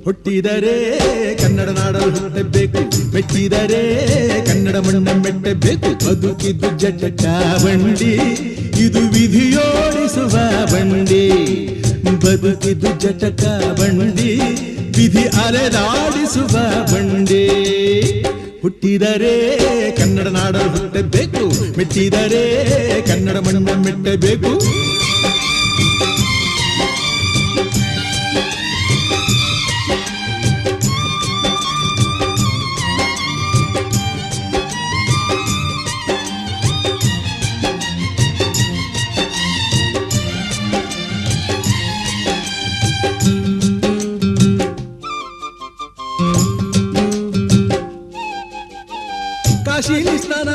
ಹುಟ್ಟಿದರೆ ಕನ್ನಡ ನಾಡಲು ಹುಟ್ಟಬೇಕು, ಮೆಚ್ಚಿದರೆ ಕನ್ನಡ ಮಣ್ಣ ಮೆಟ್ಟಬೇಕು. ಬದುಕಿದ್ದು ಜಟಕ ಬಂಡಿ, ಇದು ವಿಧಿಯೋಡಿಸುವ ಬಂಡಿ. ಬದುಕಿದ್ದು ಜಟಕ ಬಂಡಿ, ವಿಧಿ ಅಲೆದಾಡಿಸುವ ಬಂಡಿ. ಹುಟ್ಟಿದರೆ ಕನ್ನಡ ನಾಡಲು ಹುಟ್ಟಬೇಕು, ಮೆಚ್ಚಿದರೆ ಕನ್ನಡ ಮಣ್ಣ ಮೆಟ್ಟಬೇಕು. ಕಾಶಿಲಿ ಸ್ನಾನ